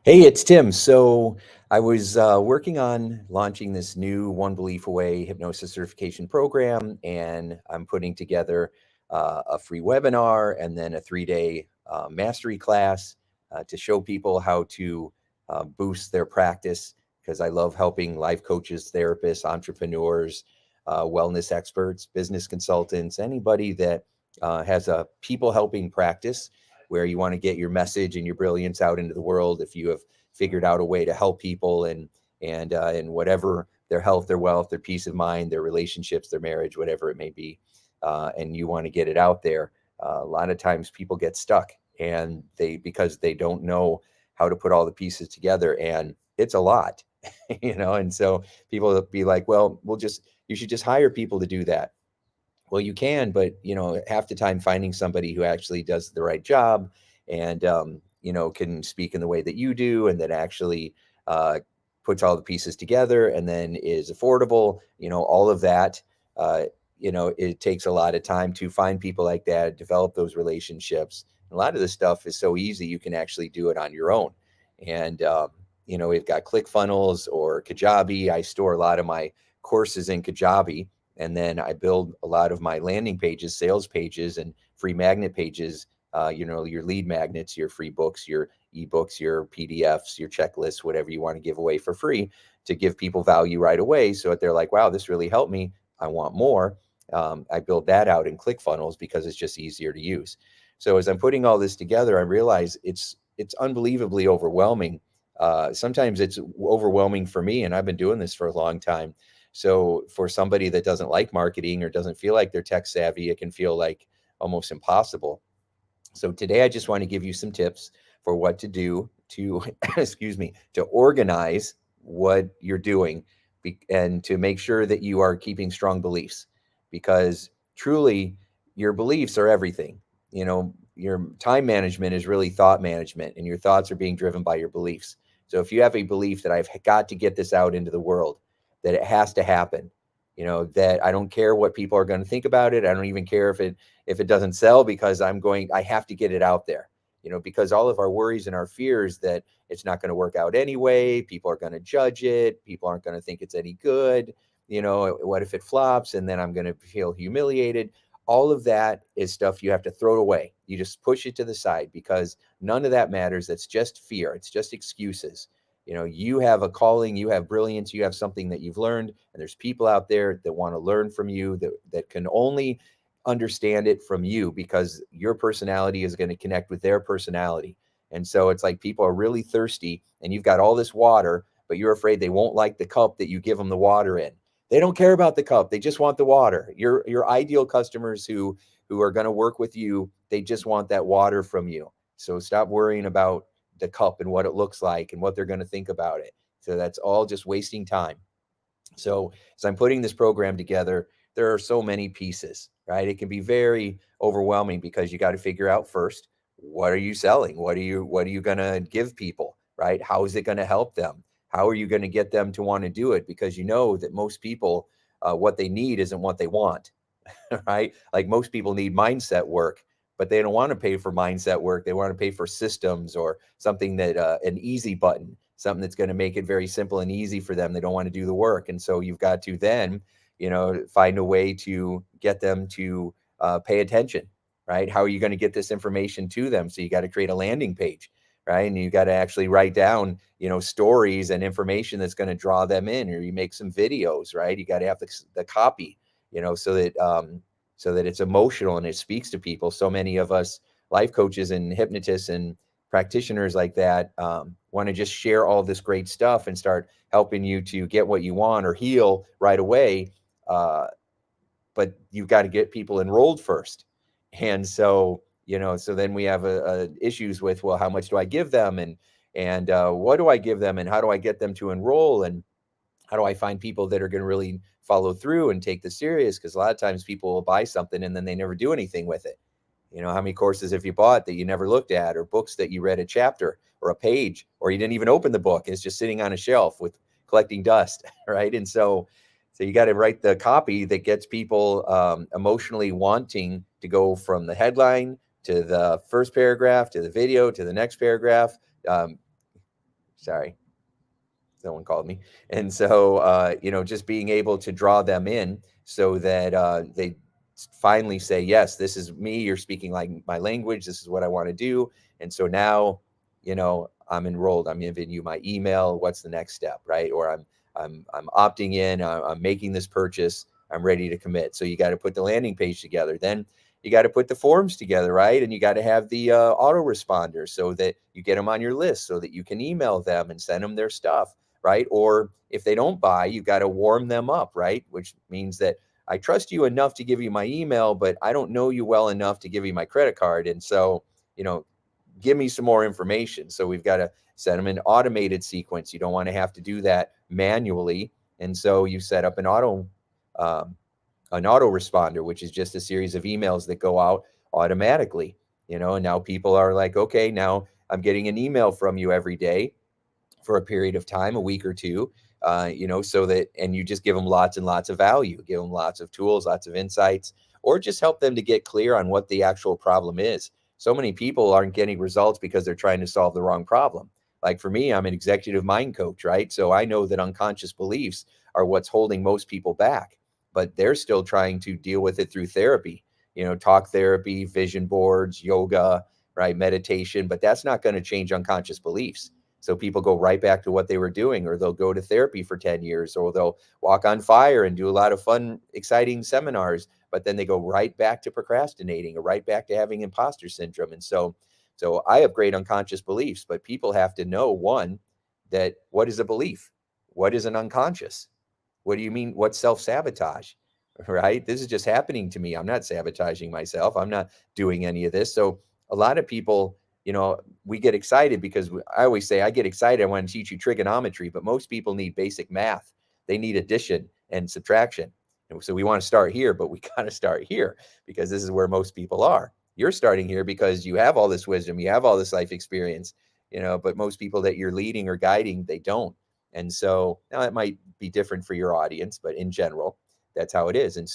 Hey, it's Tim. So I was working on launching this new One Belief Away hypnosis certification program, and I'm putting together a free webinar and then a 3-day mastery class to show people how to boost their practice because I love helping life coaches, therapists, entrepreneurs, wellness experts, business consultants, anybody that has a people helping practice where you want to get your message and your brilliance out into the world. If you have figured out a way to help people and whatever their health, their wealth, their peace of mind, their relationships, their marriage, whatever it may be, and you want to get it out there. A lot of times people get stuck and because they don't know how to put all the pieces together, and it's a lot, and so people will be like, well, you should just hire people to do that. Well, you can, but half the time finding somebody who actually does the right job and can speak in the way that you do, and that actually uh, puts all the pieces together, and then is affordable. All of that. Uh, it takes a lot of time to find people like that, develop those relationships. A lot of this stuff is so easy; you can actually do it on your own. And we've got ClickFunnels or Kajabi. I store a lot of my courses in Kajabi, and then I build a lot of my landing pages, sales pages, and free magnet pages. Your lead magnets, your free books, your ebooks, your PDFs, your checklists, whatever you want to give away for free to give people value right away. So that they're like, wow, this really helped me. I want more. I build that out in ClickFunnels because it's just easier to use. So as I'm putting all this together, I realize it's unbelievably overwhelming. Sometimes it's overwhelming for me, and I've been doing this for a long time. So for somebody that doesn't like marketing or doesn't feel like they're tech savvy, it can feel like almost impossible. So today I just want to give you some tips for what to do to, excuse me, to organize what you're doing and to make sure that you are keeping strong beliefs, because truly your beliefs are everything. Your time management is really thought management, and your thoughts are being driven by your beliefs. So if you have a belief that I've got to get this out into the world, that it has to happen, that I don't care what people are going to think about it. I don't even care if it doesn't sell, because I have to get it out there, because all of our worries and our fears that it's not going to work out anyway, people are going to judge it, people aren't going to think it's any good, what if it flops and then I'm going to feel humiliated. All of that is stuff you have to throw away. You just push it to the side, because none of that matters. That's just fear. It's just excuses. You have a calling, you have brilliance, you have something that you've learned, and there's people out there that want to learn from you, that can only understand it from you, because your personality is going to connect with their personality. And so it's like people are really thirsty, and you've got all this water, but you're afraid they won't like the cup that you give them the water in. They don't care about the cup, they just want the water. Your ideal customers who are going to work with you, they just want that water from you. So stop worrying about the cup and what it looks like and what they're going to think about it. So that's all just wasting time. So as I'm putting this program together, there are so many pieces, right? It can be very overwhelming, because you got to figure out first, what are you selling? What are you going to give people, right? How is it going to help them? How are you going to get them to want to do it? Because you know that most people, what they need isn't what they want, right? Like most people need mindset work, but they don't want to pay for mindset work. They want to pay for systems or something that an easy button, something that's going to make it very simple and easy for them. They don't want to do the work. And so you've got to then, find a way to get them to pay attention, right? How are you going to get this information to them? So you got to create a landing page, right? And you got to actually write down, stories and information that's going to draw them in, or you make some videos, right? You got to have the copy, so that it's emotional and it speaks to people. So many of us life coaches and hypnotists and practitioners like that want to just share all this great stuff and start helping you to get what you want or heal right away. Uh, but you've got to get people enrolled first. And so, so then we have issues with, well, how much do I give them? And what do I give them? And how do I get them to enroll? And how do I find people that are going to really follow through and take this serious? Because a lot of times people will buy something and then they never do anything with it. How many courses have you bought that you never looked at, or books that you read a chapter or a page, or you didn't even open the book? It's just sitting on a shelf with collecting dust, right? And so you got to write the copy that gets people emotionally wanting to go from the headline to the first paragraph to the video to the next paragraph. Um, Sorry, someone called me. And so, just being able to draw them in so that they finally say, yes, this is me. You're speaking like my language. This is what I want to do. And so now, I'm enrolled. I'm giving you my email. What's the next step, right? Or I'm opting in. I'm making this purchase. I'm ready to commit. So you got to put the landing page together. Then you got to put the forms together, right? And you got to have the autoresponder so that you get them on your list so that you can email them and send them their stuff, right? Or if they don't buy, you got to warm them up, right? Which means that I trust you enough to give you my email, but I don't know you well enough to give you my credit card. And so, give me some more information. So we've got to set them in automated sequence. You don't want to have to do that manually. And so you set up um, an autoresponder, which is just a series of emails that go out automatically, and now people are like, okay, now I'm getting an email from you every day for a period of time, a week or two, so that, and you just give them lots and lots of value, give them lots of tools, lots of insights, or just help them to get clear on what the actual problem is. So many people aren't getting results because they're trying to solve the wrong problem. Like for me, I'm an executive mind coach, right? So I know that unconscious beliefs are what's holding most people back, but they're still trying to deal with it through therapy, talk therapy, vision boards, yoga, right? Meditation, but that's not going to change unconscious beliefs. So people go right back to what they were doing, or they'll go to therapy for 10 years, or they'll walk on fire and do a lot of fun, exciting seminars, but then they go right back to procrastinating or right back to having imposter syndrome. And so I have great unconscious beliefs, but people have to know, one, that what is a belief? What is an unconscious? What do you mean? What's self-sabotage? Right? This is just happening to me. I'm not sabotaging myself. I'm not doing any of this. So a lot of people, we get excited because I always say, I get excited. I want to teach you trigonometry, but most people need basic math. They need addition and subtraction. And so we want to start here, but we got to start here because this is where most people are. You're starting here because you have all this wisdom, you have all this life experience, but most people that you're leading or guiding, they don't. And so now it might be different for your audience, but in general, that's how it is. And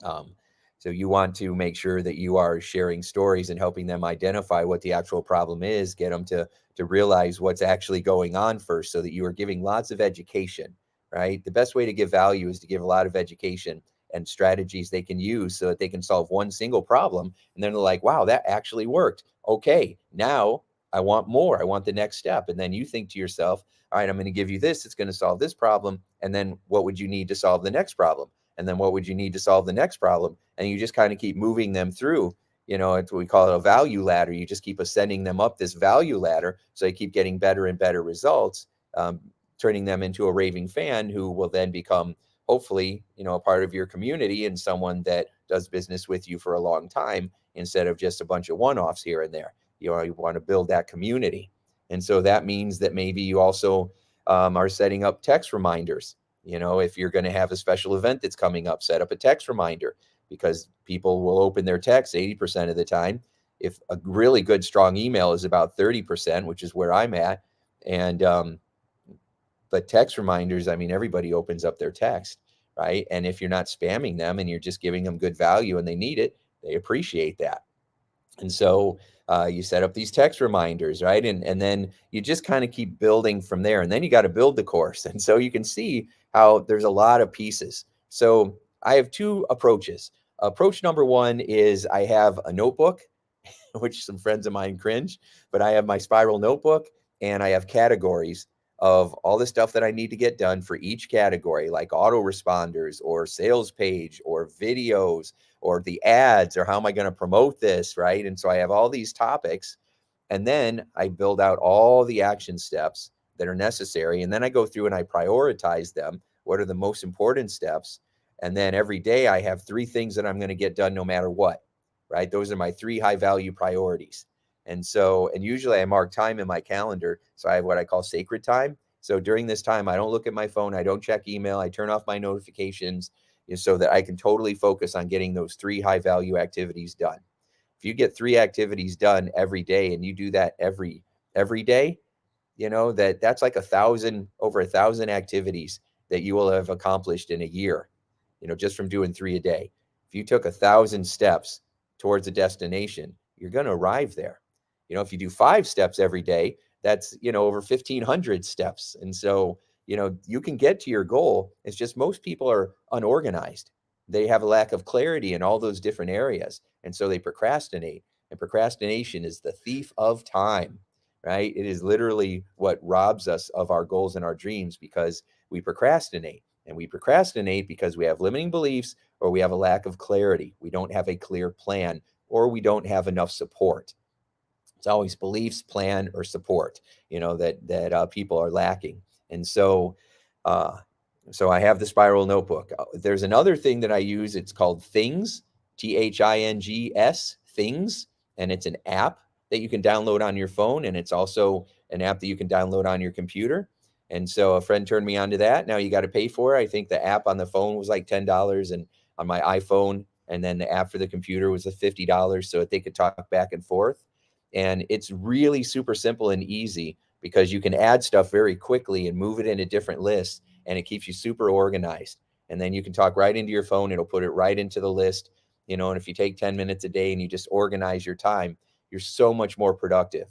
um, so you want to make sure that you are sharing stories and helping them identify what the actual problem is, get them to realize what's actually going on first, so that you are giving lots of education, right? The best way to give value is to give a lot of education and strategies they can use so that they can solve one single problem. And then they're like, wow, that actually worked. Okay, now I want more. I want the next step. And then you think to yourself, all right, I'm going to give you this. It's going to solve this problem. And then what would you need to solve the next problem? And then what would you need to solve the next problem? And you just kind of keep moving them through, it's what we call it a value ladder. You just keep ascending them up this value ladder. So you keep getting better and better results, turning them into a raving fan who will then become, hopefully, a part of your community and someone that does business with you for a long time, instead of just a bunch of one-offs here and there. You want to build that community. And so that means that maybe you also are setting up text reminders. If you're going to have a special event that's coming up, set up a text reminder, because people will open their text 80% of the time. If a really good, strong email is about 30%, which is where I'm at. And, but text reminders, I mean, everybody opens up their text, right? And if you're not spamming them and you're just giving them good value and they need it, they appreciate that. And so you set up these text reminders, right? And then you just kind of keep building from there. And then you got to build the course. And so you can see how there's a lot of pieces. So I have two approaches. Approach number one is I have a notebook, which some friends of mine cringe, but I have my spiral notebook and I have categories of all the stuff that I need to get done for each category, like autoresponders or sales page or videos or the ads, or how am I going to promote this, right? And so I have all these topics, and then I build out all the action steps that are necessary. And then I go through and I prioritize them. What are the most important steps? And then every day I have 3 things that I'm going to get done no matter what, right? Those are my 3 high value priorities. And so, and usually I mark time in my calendar. So I have what I call sacred time. So during this time, I don't look at my phone. I don't check email. I turn off my notifications, so that I can totally focus on getting those 3 high value activities done. If you get 3 activities done every day, and you do that every day, that's like over 1,000 activities that you will have accomplished in a year, just from doing 3 a day. If you took 1,000 steps towards a destination, you're going to arrive there. If you do 5 steps every day, that's, over 1,500 steps. And so, you can get to your goal. It's just most people are unorganized. They have a lack of clarity in all those different areas. And so they procrastinate. And procrastination is the thief of time, right? It is literally what robs us of our goals and our dreams because we procrastinate. And we procrastinate because we have limiting beliefs or we have a lack of clarity. We don't have a clear plan or we don't have enough support. It's always beliefs, plan, or support, that people are lacking. And uh, so I have the spiral notebook. There's another thing that I use. It's called Things, Things, Things, and it's an app that you can download on your phone, and it's also an app that you can download on your computer. And so a friend turned me onto that. Now you got to pay for it. I think the app on the phone was like $10, and on my iPhone, and then the app for the computer was $50, so that they could talk back and forth. And it's really super simple and easy because you can add stuff very quickly and move it into different lists, and it keeps you super organized. And then you can talk right into your phone. It'll put it right into the list, and if you take 10 minutes a day and you just organize your time, you're so much more productive.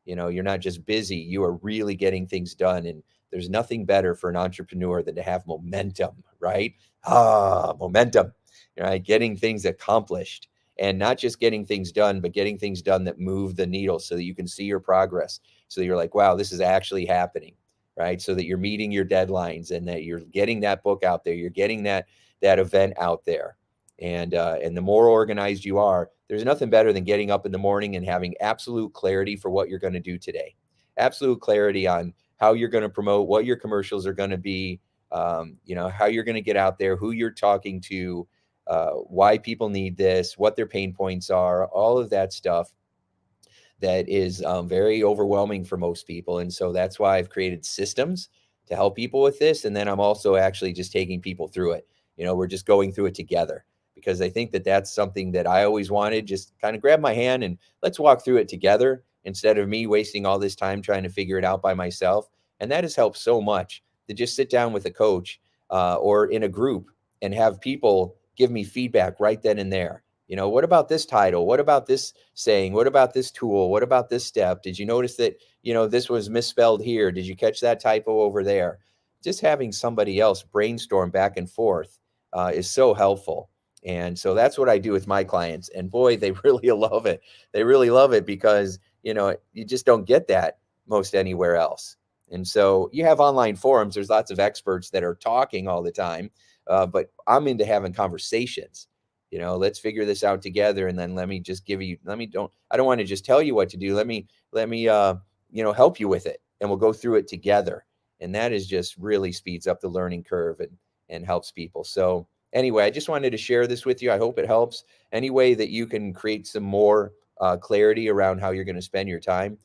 You're not just busy, you are really getting things done. And there's nothing better for an entrepreneur than to have momentum, right? Momentum, right? Getting things accomplished, and not just getting things done, but getting things done that move the needle so that you can see your progress. So you're like, wow, this is actually happening, right? So that you're meeting your deadlines and that you're getting that book out there, you're getting that event out there. And the more organized you are, there's nothing better than getting up in the morning and having absolute clarity for what you're going to do today. Absolute clarity on how you're going to promote, what your commercials are going to be, how you're going to get out there, who you're talking to, why people need this, what their pain points are, all of that stuff that is very overwhelming for most people. And so that's why I've created systems to help people with this. And then I'm also actually just taking people through it. We're just going through it together because I think that that's something that I always wanted. Just kind of grab my hand and let's walk through it together instead of me wasting all this time trying to figure it out by myself. And that has helped so much to just sit down with a coach or in a group and have people give me feedback right then and there. What about this title? What about this saying? What about this tool? What about this step? Did you notice that, this was misspelled here? Did you catch that typo over there? Just having somebody else brainstorm back and forth is so helpful. And so that's what I do with my clients. And boy, they really love it. They really love it because, you just don't get that most anywhere else. And so you have online forums. There's lots of experts that are talking all the time, but I'm into having conversations. Let's figure this out together. And then let me just give you, I don't want to just tell you what to do. Let me, help you with it, and we'll go through it together. And that is just really speeds up the learning curve and helps people. So anyway, I just wanted to share this with you. I hope it helps. Any way that you can create some more clarity around how you're going to spend your time,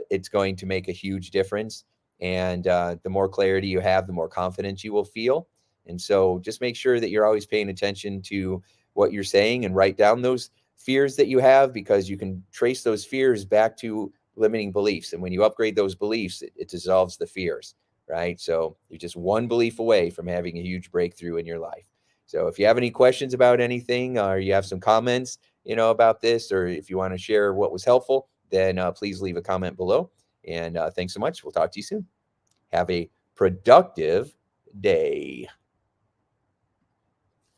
it's going to make a huge difference. And the more clarity you have, the more confidence you will feel. And so just make sure that you're always paying attention to what you're saying and write down those fears that you have, because you can trace those fears back to limiting beliefs. And when you upgrade those beliefs, it dissolves the fears, right? So you're just one belief away from having a huge breakthrough in your life. So if you have any questions about anything, or you have some comments, about this, or if you want to share what was helpful, then please leave a comment below. And thanks so much. We'll talk to you soon. Have a productive day.